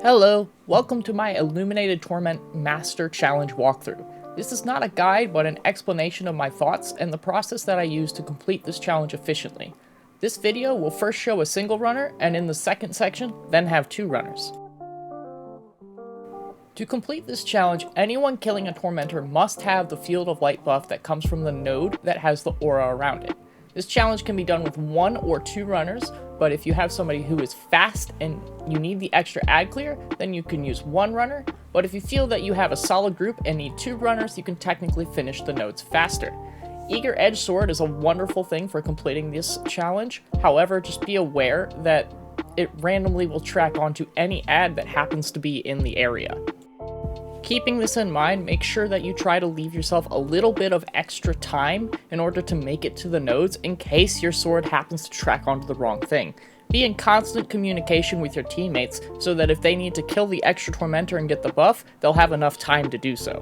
Hello, welcome to my Illuminated Torment Master Challenge walkthrough. This is not a guide, but an explanation of my thoughts and the process that I use to complete this challenge efficiently. This video will first show a single runner, and in the second section, then have two runners. To complete this challenge, anyone killing a Tormentor must have the Field of Light buff that comes from the node that has the aura around it. This challenge can be done with one or two runners, but if you have somebody who is fast and you need the extra ad clear, then you can use one runner. But if you feel that you have a solid group and need two runners, you can technically finish the nodes faster. Eager Edge Sword is a wonderful thing for completing this challenge. However, just be aware that it randomly will track onto any ad that happens to be in the area. Keeping this in mind, make sure that you try to leave yourself a little bit of extra time in order to make it to the nodes in case your sword happens to track onto the wrong thing. Be in constant communication with your teammates so that if they need to kill the extra Tormentor and get the buff, they'll have enough time to do so.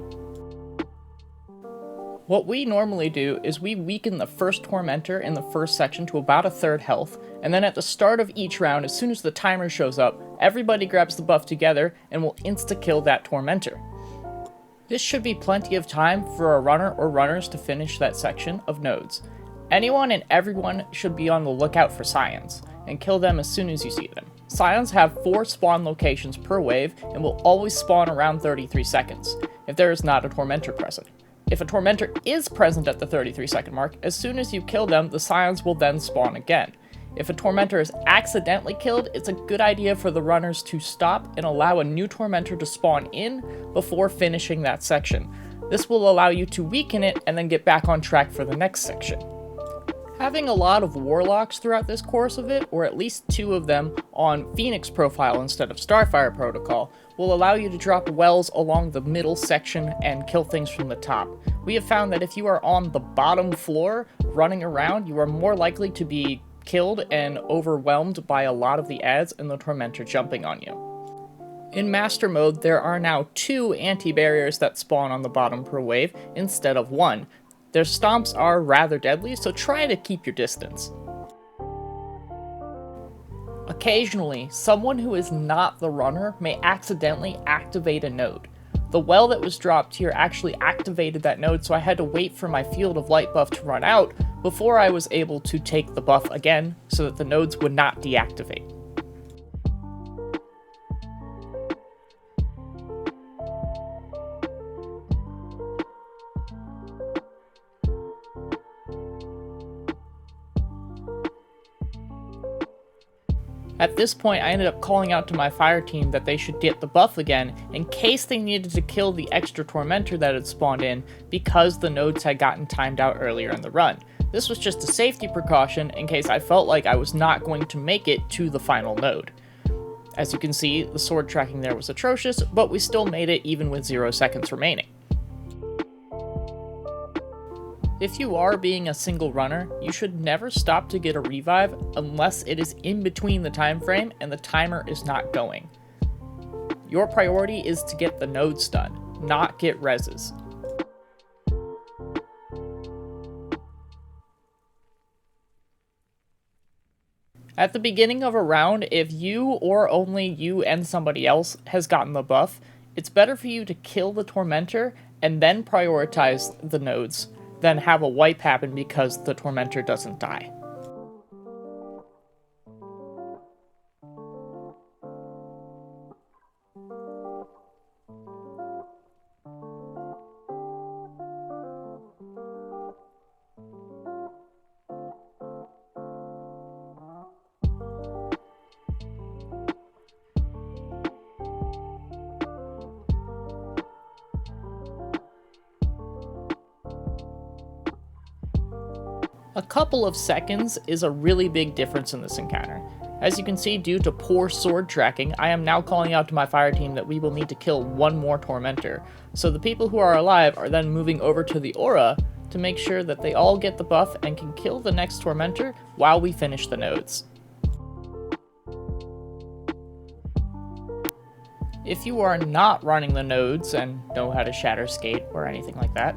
What we normally do is we weaken the first Tormentor in the first section to about a third health, and then at the start of each round, as soon as the timer shows up, everybody grabs the buff together and will insta-kill that Tormentor. This should be plenty of time for a runner or runners to finish that section of nodes. Anyone and everyone should be on the lookout for Scions, and kill them as soon as you see them. Scions have 4 spawn locations per wave, and will always spawn around 33 seconds, if there is not a Tormentor present. If a Tormentor is present at the 33 second mark, as soon as you kill them, the Scions will then spawn again. If a Tormentor is accidentally killed, it's a good idea for the runners to stop and allow a new Tormentor to spawn in before finishing that section. This will allow you to weaken it and then get back on track for the next section. Having a lot of Warlocks throughout this course of it, or at least 2 of them on Phoenix profile instead of Starfire protocol, will allow you to drop wells along the middle section and kill things from the top. We have found that if you are on the bottom floor running around, you are more likely to be killed and overwhelmed by a lot of the ads and the Tormentor jumping on you. In Master Mode, there are now 2 anti-barriers that spawn on the bottom per wave instead of 1. Their stomps are rather deadly, so try to keep your distance. Occasionally, someone who is not the runner may accidentally activate a node. The well that was dropped here actually activated that node, so I had to wait for my Field of Light buff to run out before I was able to take the buff again so that the nodes would not deactivate. At this point, I ended up calling out to my fire team that they should get the buff again in case they needed to kill the extra Tormentor that had spawned in because the nodes had gotten timed out earlier in the run. This was just a safety precaution in case I felt like I was not going to make it to the final node. As you can see, the sword tracking there was atrocious, but we still made it even with 0 seconds remaining. If you are being a single runner, you should never stop to get a revive unless it is in between the time frame and the timer is not going. Your priority is to get the nodes done, not get reses. At the beginning of a round, if you or only you and somebody else has gotten the buff, it's better for you to kill the Tormentor and then prioritize the nodes than have a wipe happen because the Tormentor doesn't die. A couple of seconds is a really big difference in this encounter. As you can see, due to poor sword tracking, I am now calling out to my fire team that we will need to kill 1 more Tormentor. So the people who are alive are then moving over to the aura to make sure that they all get the buff and can kill the next Tormentor while we finish the nodes. If you are not running the nodes and know how to shatter skate or anything like that,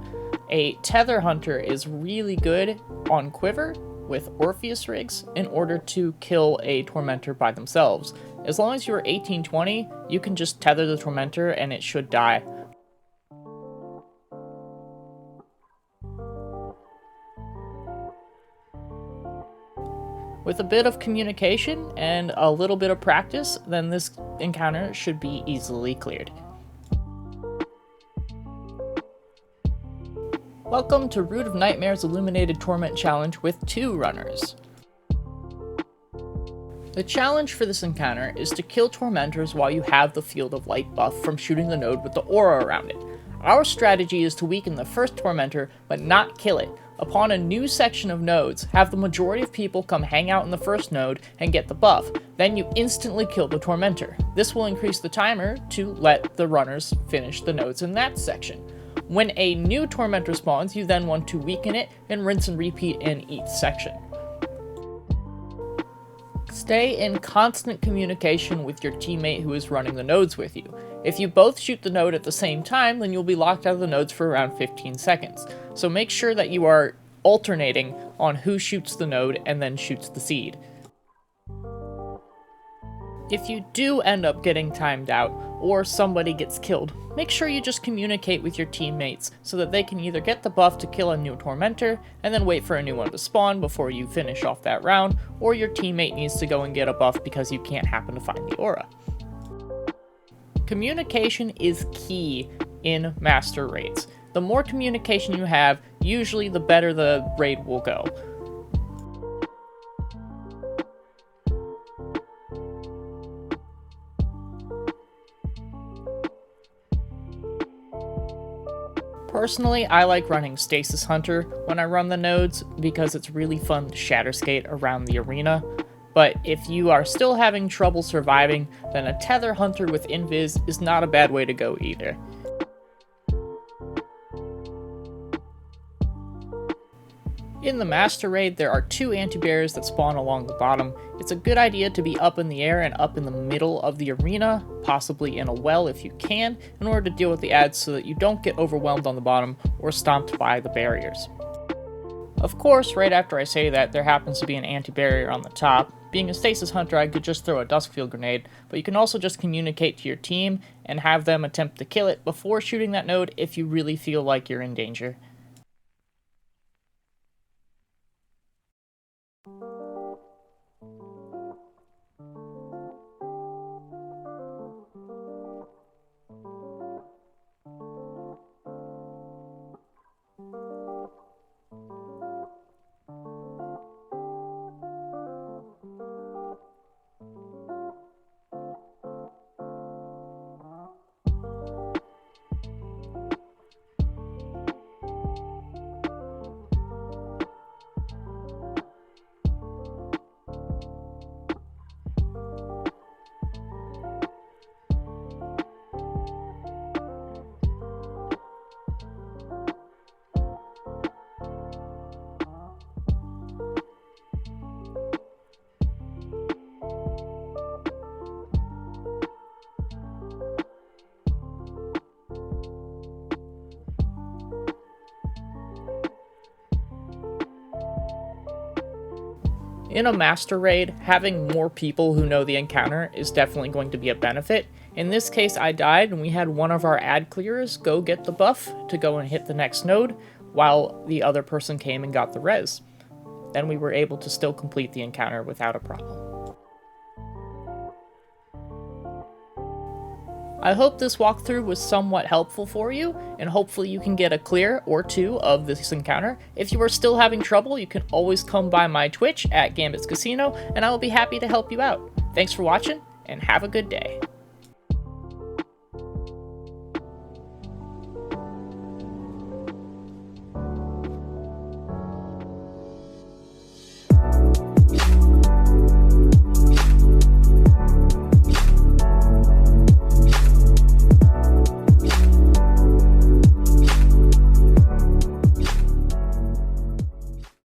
a Tether Hunter is really good on Quiver with Orpheus rigs in order to kill a Tormentor by themselves. As long as you're 1820, you can just tether the Tormentor and it should die. With a bit of communication and a little bit of practice, then this encounter should be easily cleared. Welcome to Root of Nightmare's Illuminated Torment challenge with 2 runners. The challenge for this encounter is to kill Tormentors while you have the Field of Light buff from shooting the node with the aura around it. Our strategy is to weaken the first Tormentor, but not kill it. Upon a new section of nodes, have the majority of people come hang out in the first node and get the buff. Then you instantly kill the Tormentor. This will increase the timer to let the runners finish the nodes in that section. When a new Tormentor spawns, you then want to weaken it and rinse and repeat in each section. Stay in constant communication with your teammate who is running the nodes with you. If you both shoot the node at the same time, then you'll be locked out of the nodes for around 15 seconds. So make sure that you are alternating on who shoots the node and then shoots the seed. If you do end up getting timed out, or somebody gets killed, make sure you just communicate with your teammates so that they can either get the buff to kill a new Tormentor and then wait for a new one to spawn before you finish off that round, or your teammate needs to go and get a buff because you can't happen to find the aura. Communication is key in Master Raids. The more communication you have, usually the better the raid will go. Personally, I like running Stasis Hunter when I run the nodes because it's really fun to shatter skate around the arena. But if you are still having trouble surviving, then a Tether Hunter with Invis is not a bad way to go either. In the Master Raid, there are 2 anti-barriers that spawn along the bottom. It's a good idea to be up in the air and up in the middle of the arena, possibly in a well if you can, in order to deal with the adds so that you don't get overwhelmed on the bottom or stomped by the barriers. Of course, right after I say that, there happens to be an anti-barrier on the top. Being a Stasis Hunter, I could just throw a Duskfield Grenade, but you can also just communicate to your team and have them attempt to kill it before shooting that node if you really feel like you're in danger. In a Master Raid, having more people who know the encounter is definitely going to be a benefit. In this case, I died and we had one of our ad clearers go get the buff to go and hit the next node, while the other person came and got the res. Then we were able to still complete the encounter without a problem. I hope this walkthrough was somewhat helpful for you, and hopefully you can get a clear or 2 of this encounter. If you are still having trouble, you can always come by my Twitch at Gambit's Casino, and I will be happy to help you out. Thanks for watching, and have a good day.